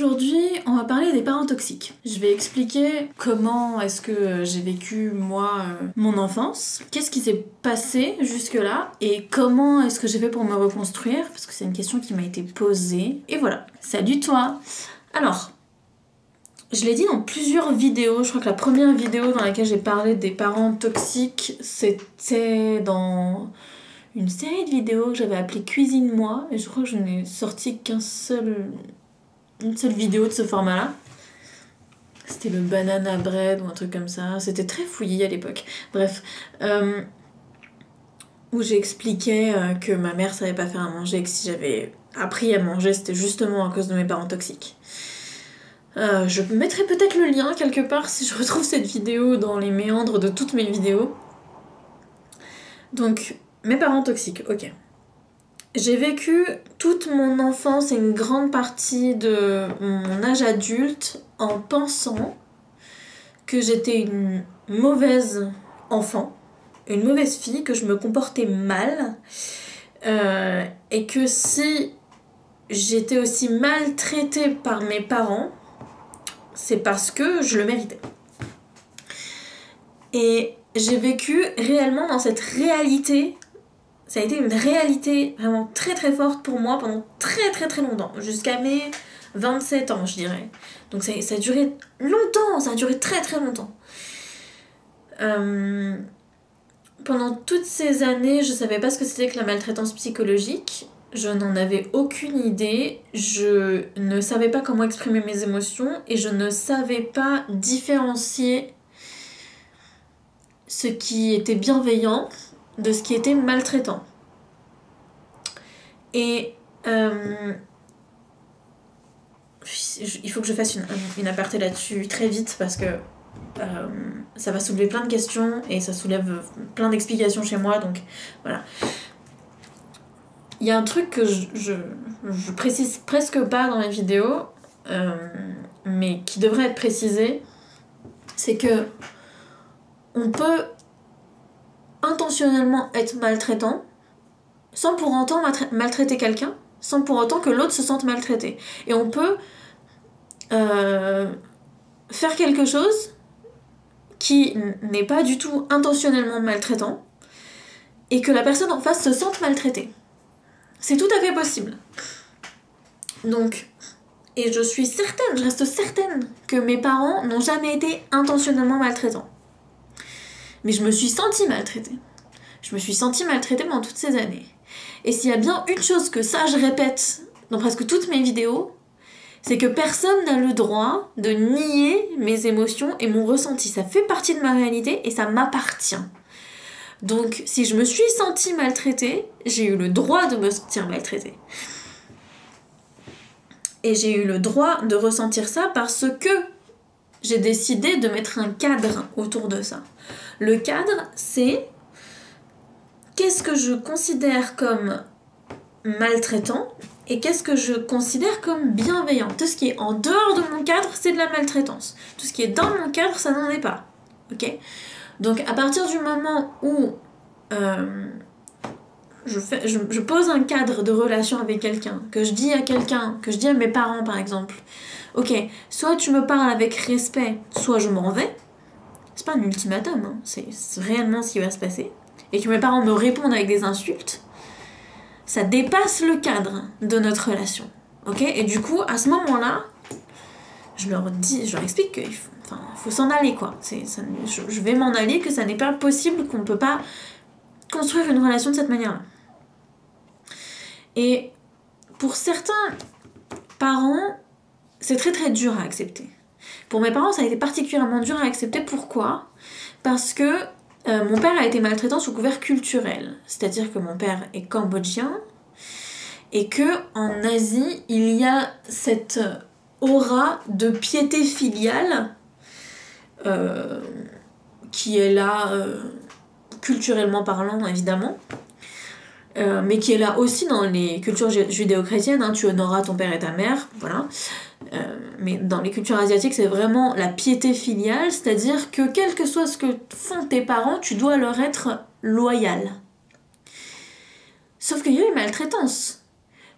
Aujourd'hui, on va parler des parents toxiques. Je vais expliquer comment est-ce que j'ai vécu, moi, mon enfance, qu'est-ce qui s'est passé jusque-là, et comment est-ce que j'ai fait pour me reconstruire, parce que c'est une question qui m'a été posée. Et voilà. Salut toi! Alors, je l'ai dit dans plusieurs vidéos, je crois que la première vidéo dans laquelle j'ai parlé des parents toxiques, c'était dans une série de vidéos que j'avais appelée Cuisine-moi, et je crois que je n'ai sorti une seule vidéo de ce format-là. C'était le banana bread ou un truc comme ça. C'était très fouillis à l'époque. Bref. Où j'expliquais que ma mère savait pas faire à manger, que si j'avais appris à manger, c'était justement à cause de mes parents toxiques. Je mettrai peut-être le lien quelque part si je retrouve cette vidéo dans les méandres de toutes mes vidéos. Donc, mes parents toxiques, ok. J'ai vécu toute mon enfance et une grande partie de mon âge adulte en pensant que j'étais une mauvaise enfant, une mauvaise fille, que je me comportais mal, et que si j'étais aussi maltraitée par mes parents, c'est parce que je le méritais. Et j'ai vécu réellement dans cette réalité. Ça a été une réalité vraiment très très forte pour moi pendant très très très longtemps, jusqu'à mes 27 ans je dirais. Donc ça a duré longtemps, ça a duré très très longtemps. Pendant toutes ces années, je savais pas ce que c'était que la maltraitance psychologique, je n'en avais aucune idée, je ne savais pas comment exprimer mes émotions et je ne savais pas différencier ce qui était bienveillant de ce qui était maltraitant. Et il faut que je fasse une aparté là-dessus très vite parce que ça va soulever plein de questions et ça soulève plein d'explications chez moi, donc voilà. Il y a un truc que je précise presque pas dans mes vidéos, mais qui devrait être précisé, c'est que on peut intentionnellement être maltraitant sans pour autant maltraiter quelqu'un, sans pour autant que l'autre se sente maltraité. Et on peut faire quelque chose qui n'est pas du tout intentionnellement maltraitant et que la personne en face se sente maltraitée. C'est tout à fait possible. Donc, et je reste certaine que mes parents n'ont jamais été intentionnellement maltraitants. Mais je me suis sentie maltraitée. Je me suis sentie maltraitée pendant toutes ces années. Et s'il y a bien une chose que ça je répète dans presque toutes mes vidéos, c'est que personne n'a le droit de nier mes émotions et mon ressenti. Ça fait partie de ma réalité et ça m'appartient. Donc si je me suis sentie maltraitée, j'ai eu le droit de me sentir maltraitée. Et j'ai eu le droit de ressentir ça parce que j'ai décidé de mettre un cadre autour de ça. Le cadre, c'est qu'est-ce que je considère comme maltraitant et qu'est-ce que je considère comme bienveillant. Tout ce qui est en dehors de mon cadre, c'est de la maltraitance. Tout ce qui est dans mon cadre, ça n'en est pas. Ok ? Donc à partir du moment où je pose un cadre de relation avec quelqu'un, que je dis à mes parents par exemple, ok, soit tu me parles avec respect, soit je m'en vais. C'est pas un ultimatum, hein, c'est réellement ce qui va se passer. Et que mes parents me répondent avec des insultes, ça dépasse le cadre de notre relation. Ok ? Et du coup, à ce moment-là, je leur explique qu'il faut s'en aller, quoi. Je vais m'en aller, que ça n'est pas possible, qu'on ne peut pas construire une relation de cette manière-là. Et pour certains parents, c'est très très dur à accepter. Pour mes parents, ça a été particulièrement dur à accepter. Pourquoi ? Parce que mon père a été maltraitant sous couvert culturel. C'est-à-dire que mon père est cambodgien et que en Asie, il y a cette aura de piété filiale qui est là culturellement parlant, évidemment. Mais qui est là aussi dans les cultures judéo-chrétiennes, hein, tu honoreras ton père et ta mère, voilà. Mais dans les cultures asiatiques, c'est vraiment la piété filiale, c'est-à-dire que quel que soit ce que font tes parents, tu dois leur être loyal. Sauf qu'il y a eu maltraitance.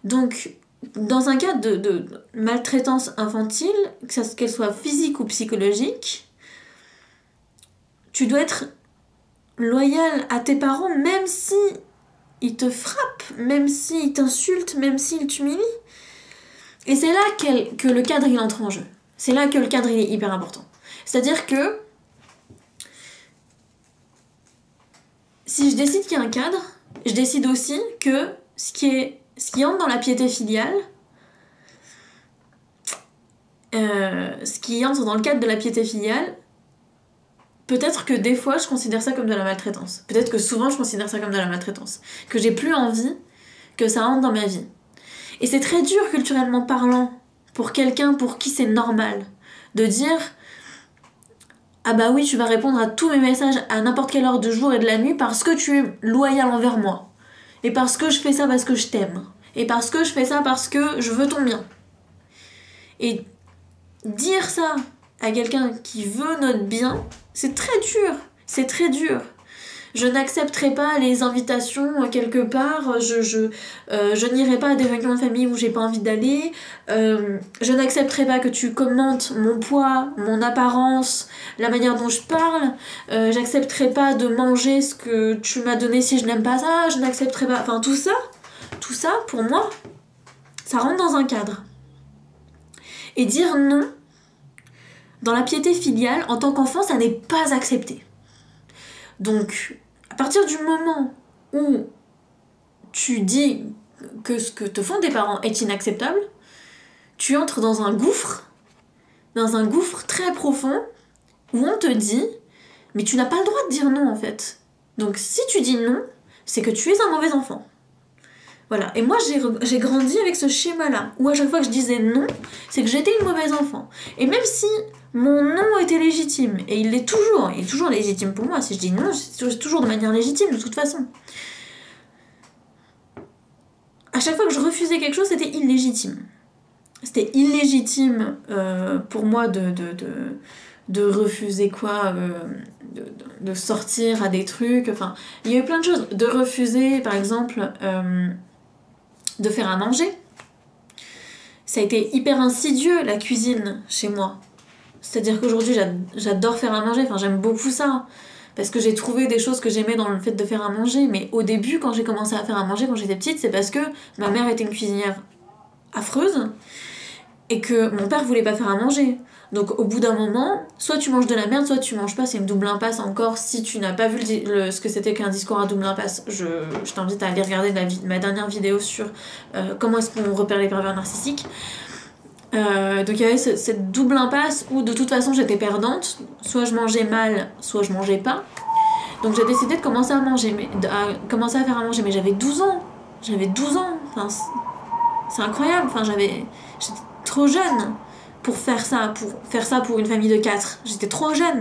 Donc, dans un cas de maltraitance infantile, qu'elle soit physique ou psychologique, tu dois être loyal à tes parents même si ils te frappent, même s'ils t'insultent, même s'ils t'humilient. Et c'est là que le cadre il entre en jeu. C'est là que le cadre il est hyper important. C'est-à-dire que si je décide qu'il y a un cadre, je décide aussi que ce qui entre dans la piété filiale, ce qui entre dans le cadre de la piété filiale, peut-être que des fois je considère ça comme de la maltraitance. Peut-être que souvent je considère ça comme de la maltraitance. Que j'ai plus envie que ça entre dans ma vie. Et c'est très dur culturellement parlant pour quelqu'un pour qui c'est normal de dire ah bah oui, tu vas répondre à tous mes messages à n'importe quelle heure de jour et de la nuit parce que tu es loyal envers moi. Et parce que je fais ça parce que je t'aime. Et parce que je fais ça parce que je veux ton bien. Et dire ça à quelqu'un qui veut notre bien, c'est très dur. C'est très dur. Je n'accepterai pas les invitations quelque part, je n'irai pas à des réunions de famille où j'ai pas envie d'aller, je n'accepterai pas que tu commentes mon poids, mon apparence, la manière dont je parle, j'accepterai pas de manger ce que tu m'as donné si je n'aime pas ça, je n'accepterai pas... Enfin tout ça, pour moi, ça rentre dans un cadre. Et dire non, dans la piété filiale, en tant qu'enfant, ça n'est pas accepté. Donc, à partir du moment où tu dis que ce que te font tes parents est inacceptable, tu entres dans un gouffre très profond, où on te dit « mais tu n'as pas le droit de dire non en fait ». Donc si tu dis non, c'est que tu es un mauvais enfant. Voilà, et moi j'ai grandi avec ce schéma-là, où à chaque fois que je disais non, c'est que j'étais une mauvaise enfant. Et même si mon non était légitime, et il est toujours légitime pour moi, si je dis non, c'est toujours de manière légitime de toute façon. À chaque fois que je refusais quelque chose, c'était illégitime. C'était illégitime pour moi de refuser quoi, de sortir à des trucs, enfin, il y a eu plein de choses. De refuser, par exemple... de faire à manger. Ça a été hyper insidieux, la cuisine, chez moi. C'est-à-dire qu'aujourd'hui, j'adore faire à manger, enfin j'aime beaucoup ça, parce que j'ai trouvé des choses que j'aimais dans le fait de faire à manger, mais au début, quand j'ai commencé à faire à manger, quand j'étais petite, c'est parce que ma mère était une cuisinière affreuse, et que mon père voulait pas faire à manger. Donc au bout d'un moment, soit tu manges de la merde, soit tu manges pas, c'est une double impasse encore. Si tu n'as pas vu ce que c'était qu'un discours à double impasse, je t'invite à aller regarder ma dernière vidéo sur comment est-ce qu'on repère les pervers narcissiques. Donc il y avait cette double impasse où de toute façon j'étais perdante, soit je mangeais mal, soit je mangeais pas. Donc j'ai décidé de commencer à manger, commencer à faire à manger, mais j'avais 12 ans. Enfin, c'est incroyable, enfin j'étais trop jeune pour faire ça pour une famille de 4. J'étais trop jeune.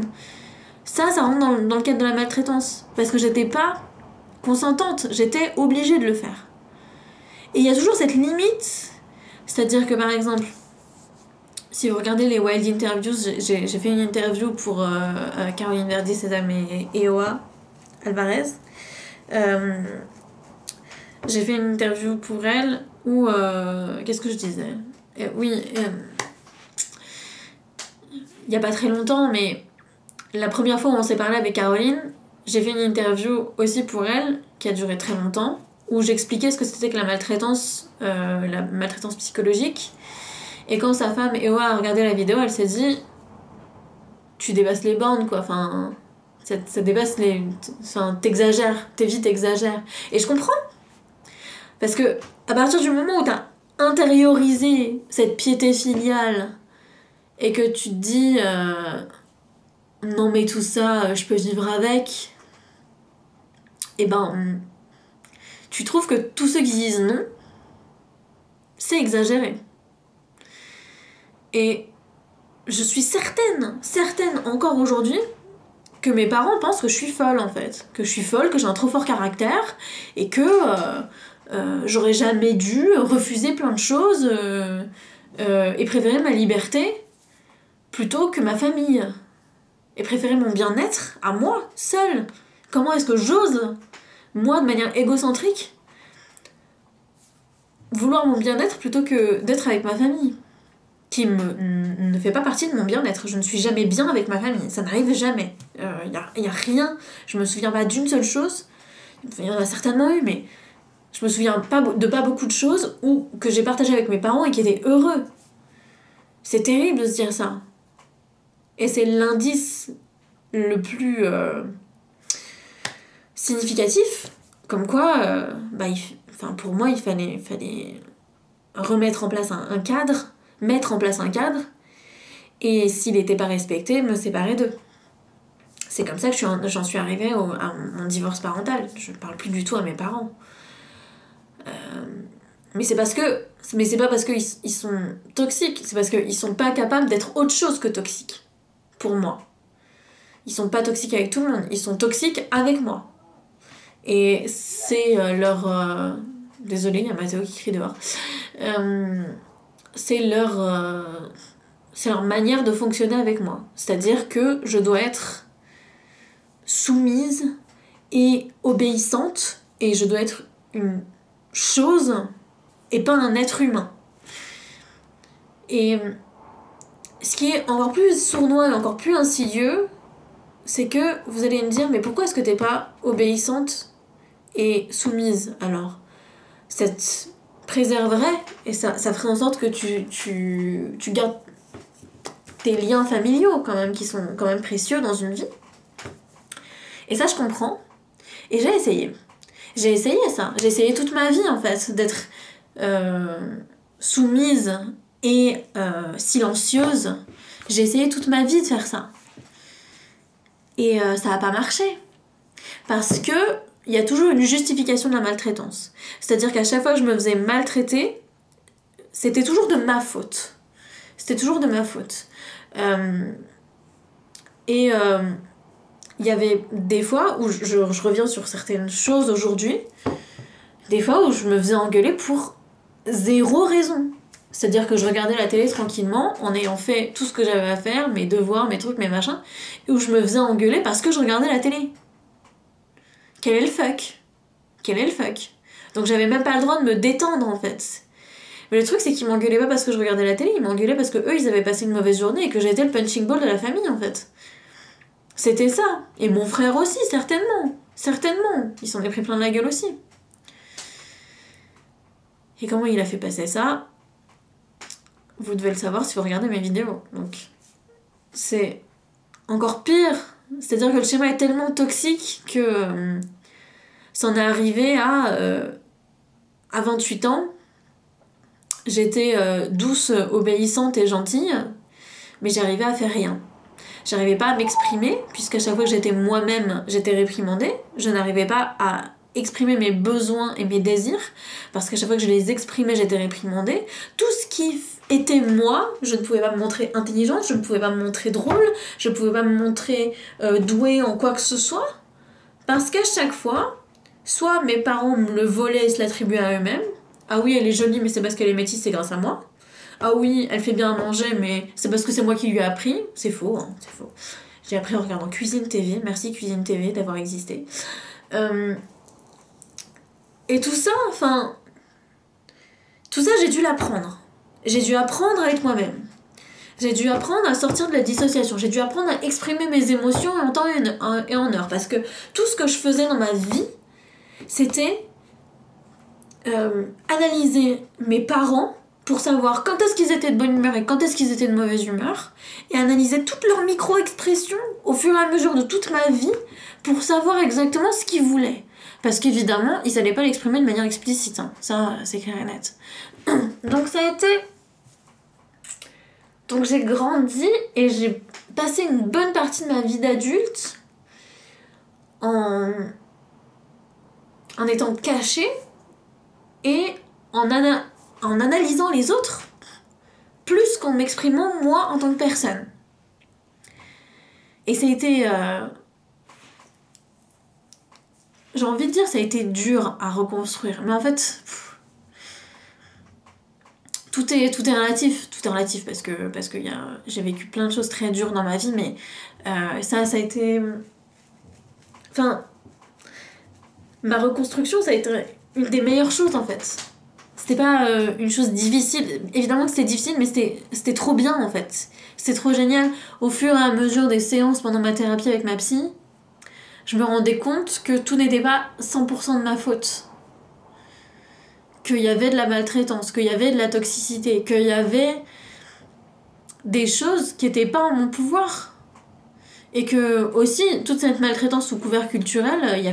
Ça rentre dans le cadre de la maltraitance. Parce que j'étais pas consentante. J'étais obligée de le faire. Et il y a toujours cette limite. C'est-à-dire que par exemple, si vous regardez les Wild Interviews, j'ai fait une interview pour Caroline Verdi, Sésame et Eoa Alvarez. J'ai fait une interview pour elle où... qu'est-ce que je disais ? Il y a pas très longtemps, mais la première fois où on s'est parlé avec Caroline, j'ai fait une interview aussi pour elle, qui a duré très longtemps, où j'expliquais ce que c'était que la maltraitance psychologique. Et quand sa femme Ewa a regardé la vidéo, elle s'est dit « Tu dépasses les bornes, quoi, enfin... Ça dépasse les... Enfin, t'exagères, tes vies t'exagèrent. » Et je comprends. Parce que, à partir du moment où t'as intériorisé cette piété filiale, et que tu te dis non mais tout ça je peux vivre avec, et ben tu trouves que tous ceux qui disent non, c'est exagéré. Et je suis certaine encore aujourd'hui que mes parents pensent que je suis folle en fait, que je suis folle, que j'ai un trop fort caractère et que j'aurais jamais dû refuser plein de choses et préférer ma liberté plutôt que ma famille, et préférer mon bien-être à moi, seule. Comment est-ce que j'ose, moi, de manière égocentrique, vouloir mon bien-être plutôt que d'être avec ma famille, qui ne fait pas partie de mon bien-être. Je ne suis jamais bien avec ma famille, ça n'arrive jamais. Y a rien, je me souviens pas d'une seule chose, il y en a certainement eu, mais je me souviens de pas beaucoup de choses que j'ai partagé avec mes parents et qui étaient heureux. C'est terrible de se dire ça. Et c'est l'indice le plus significatif, comme quoi, pour moi, il fallait remettre en place un cadre, mettre en place un cadre, et s'il n'était pas respecté, me séparer d'eux. C'est comme ça que j'en suis arrivée à mon divorce parental. Je ne parle plus du tout à mes parents. Mais c'est pas parce qu'ils sont toxiques, c'est parce qu'ils sont pas capables d'être autre chose que toxiques. Pour moi. Ils sont pas toxiques avec tout le monde, ils sont toxiques avec moi. Et c'est leur... Désolée, il y a Mathéo qui crie dehors. C'est leur manière de fonctionner avec moi. C'est-à-dire que je dois être soumise et obéissante, et je dois être une chose et pas un être humain. Et ce qui est encore plus sournois et encore plus insidieux, c'est que vous allez me dire, mais pourquoi est-ce que t'es pas obéissante et soumise alors? Ça te préserverait et ça ferait en sorte que tu gardes tes liens familiaux quand même, qui sont quand même précieux dans une vie. Et ça, je comprends. Et j'ai essayé. J'ai essayé ça. J'ai essayé toute ma vie, en fait, d'être soumise et silencieuse. J'ai essayé toute ma vie de faire ça. Et ça n'a pas marché. Parce que il y a toujours une justification de la maltraitance. C'est-à-dire qu'à chaque fois que je me faisais maltraiter, c'était toujours de ma faute. C'était toujours de ma faute. Il y avait des fois où je reviens sur certaines choses aujourd'hui, des fois où je me faisais engueuler pour zéro raison. C'est-à-dire que je regardais la télé tranquillement, en ayant fait tout ce que j'avais à faire, mes devoirs, mes trucs, mes machins, et où je me faisais engueuler parce que je regardais la télé. Quel est le fuck? Quel est le fuck? Donc j'avais même pas le droit de me détendre, en fait. Mais le truc, c'est qu'ils m'engueulaient pas parce que je regardais la télé, ils m'engueulaient parce que eux, ils avaient passé une mauvaise journée et que j'étais le punching ball de la famille, en fait. C'était ça. Et mon frère aussi, certainement. Certainement. Il s'en est pris plein la gueule aussi. Et comment il a fait passer ça? Vous devez le savoir si vous regardez mes vidéos. Donc, c'est encore pire. C'est-à-dire que le schéma est tellement toxique que c'en est arrivé à 28 ans. J'étais douce, obéissante et gentille, mais j'arrivais à faire rien. J'arrivais pas à m'exprimer, puisqu'à chaque fois que j'étais moi-même, j'étais réprimandée. Je n'arrivais pas à exprimer mes besoins et mes désirs, parce qu'à chaque fois que je les exprimais, j'étais réprimandée. Tout ce qui était moi, je ne pouvais pas me montrer intelligente, je ne pouvais pas me montrer drôle, je ne pouvais pas me montrer douée en quoi que ce soit, parce qu'à chaque fois, soit mes parents me le volaient et se l'attribuaient à eux-mêmes. Ah oui, elle est jolie, mais c'est parce qu'elle est métisse, c'est grâce à moi. Ah oui, elle fait bien à manger, mais c'est parce que c'est moi qui lui ai appris. C'est faux, hein, c'est faux. J'ai appris en regardant Cuisine TV. Merci Cuisine TV d'avoir existé. Et tout ça, enfin... Tout ça, j'ai dû l'apprendre. J'ai dû apprendre à être moi-même. J'ai dû apprendre à sortir de la dissociation. J'ai dû apprendre à exprimer mes émotions en temps et en heure. Parce que tout ce que je faisais dans ma vie, c'était analyser mes parents pour savoir quand est-ce qu'ils étaient de bonne humeur et quand est-ce qu'ils étaient de mauvaise humeur, et analyser toutes leurs micro-expressions au fur et à mesure de toute ma vie pour savoir exactement ce qu'ils voulaient. Parce qu'évidemment, ils n'allaient pas l'exprimer de manière explicite, hein. Ça, c'est clair et net. Donc ça a été... Donc j'ai grandi et j'ai passé une bonne partie de ma vie d'adulte en étant cachée et en analysant les autres plus qu'en m'exprimant moi en tant que personne. Et ça a été... j'ai envie de dire, ça a été dur à reconstruire. Mais en fait... Tout est relatif. Tout est relatif parce que j'ai vécu plein de choses très dures dans ma vie, mais ça a été... Enfin... Ma reconstruction, ça a été une des meilleures choses, en fait. c'était pas une chose difficile. Évidemment que c'était difficile, mais c'était trop bien en fait. C'était trop génial. Au fur et à mesure des séances pendant ma thérapie avec ma psy, je me rendais compte que tout n'était pas 100% de ma faute. Qu'il y avait de la maltraitance, qu'il y avait de la toxicité, qu'il y avait des choses qui n'étaient pas en mon pouvoir. Et que aussi, toute cette maltraitance sous couvert culturel, il y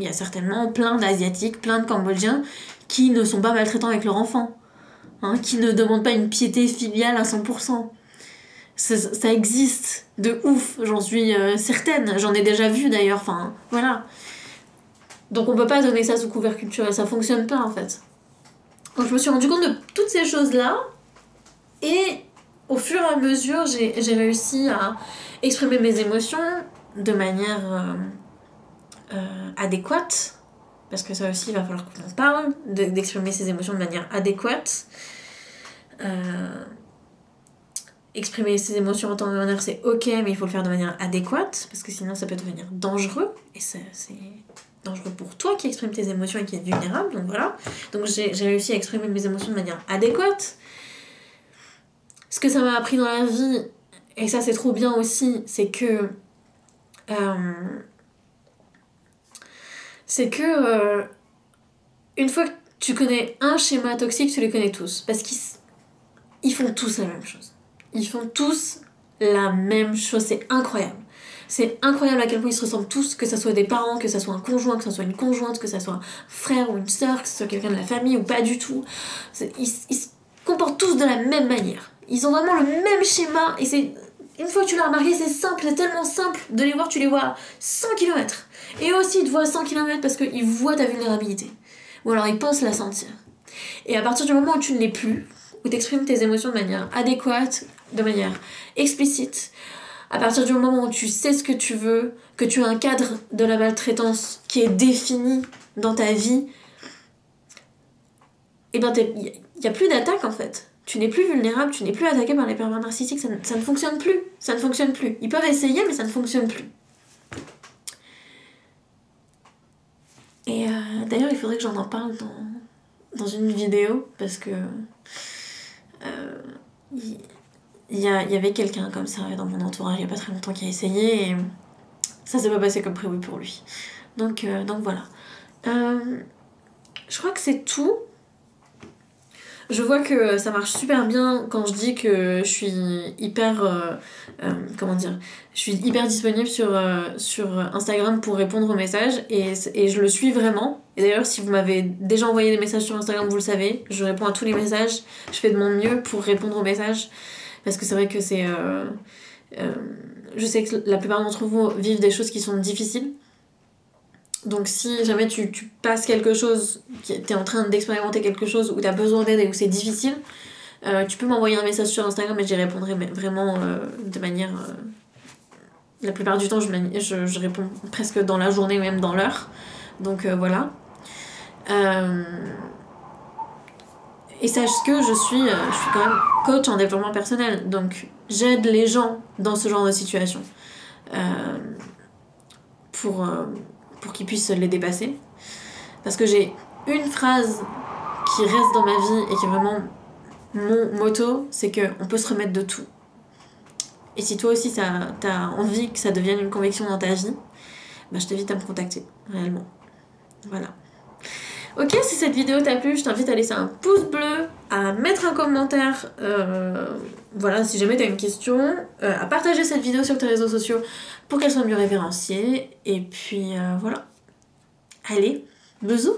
a certainement plein d'Asiatiques, plein de Cambodgiens qui ne sont pas maltraitants avec leurs enfants. Hein, qui ne demandent pas une piété filiale à 100%. Ça existe de ouf, j'en suis certaine. J'en ai déjà vu d'ailleurs, enfin, voilà. Donc on peut pas donner ça sous couvert culturel, ça fonctionne pas en fait. Donc je me suis rendu compte de toutes ces choses-là, et au fur et à mesure, j'ai réussi à exprimer mes émotions de manière adéquate, parce que ça aussi, il va falloir qu'on en parle, d'exprimer ses émotions de manière adéquate. Exprimer ses émotions en temps et en heure, c'est ok, mais il faut le faire de manière adéquate, parce que sinon ça peut devenir dangereux, et c'est dangereux pour toi qui exprime tes émotions et qui est vulnérable, donc voilà. Donc j'ai réussi à exprimer mes émotions de manière adéquate. Ce que ça m'a appris dans la vie, et ça c'est trop bien aussi, c'est que une fois que tu connais un schéma toxique, tu les connais tous, parce qu'ils font tous la même chose. Ils font tous la même chose, c'est incroyable. C'est incroyable à quel point ils se ressemblent tous, que ça soit des parents, que ça soit un conjoint, que ça soit une conjointe, que ça soit un frère ou une sœur, que ce soit quelqu'un de la famille ou pas du tout. Ils se comportent tous de la même manière. Ils ont vraiment le même schéma, et c'est... Une fois que tu l'as remarqué, c'est simple, c'est tellement simple de les voir, tu les vois à 100 km. Et aussi, ils te voient à 100 km parce qu'ils voient ta vulnérabilité. Ou alors ils pensent la sentir. Et à partir du moment où tu ne l'es plus, où tu exprimes tes émotions de manière adéquate, de manière explicite, à partir du moment où tu sais ce que tu veux, que tu as un cadre de la maltraitance qui est défini dans ta vie, et ben il n'y a plus d'attaque en fait. Tu n'es plus vulnérable, tu n'es plus attaqué par les pervers narcissiques, ça ne fonctionne plus. Ça ne fonctionne plus. Ils peuvent essayer, mais ça ne fonctionne plus. Et d'ailleurs, il faudrait que j'en parle dans une vidéo, parce que il y avait quelqu'un comme ça dans mon entourage il n'y a pas très longtemps qui a essayé, et ça s'est pas passé comme prévu pour lui. Donc voilà. Je crois que c'est tout. Je vois que ça marche super bien quand je dis que je suis hyper... je suis hyper disponible sur Instagram pour répondre aux messages, et je le suis vraiment. Et d'ailleurs, si vous m'avez déjà envoyé des messages sur Instagram, vous le savez, je réponds à tous les messages, je fais de mon mieux pour répondre aux messages, parce que c'est vrai que c'est... je sais que la plupart d'entre vous vivent des choses qui sont difficiles. Donc si jamais tu passes quelque chose, t'es en train d'expérimenter quelque chose où t'as besoin d'aide et où c'est difficile, tu peux m'envoyer un message sur Instagram et j'y répondrai vraiment de manière... la plupart du temps, je réponds presque dans la journée, même dans l'heure. Donc voilà. Et sache que je suis quand même coach en développement personnel. Donc j'aide les gens dans ce genre de situation. Pour qu'ils puissent les dépasser. Parce que j'ai une phrase qui reste dans ma vie et qui est vraiment mon motto, c'est qu'on peut se remettre de tout. Et si toi aussi t'as envie que ça devienne une conviction dans ta vie, bah, je t'invite à me contacter, réellement. Voilà. Ok, si cette vidéo t'a plu, je t'invite à laisser un pouce bleu, à mettre un commentaire, voilà, si jamais t'as une question, à partager cette vidéo sur tes réseaux sociaux pour qu'elle soit mieux référenciée, et puis voilà. Allez, bisous!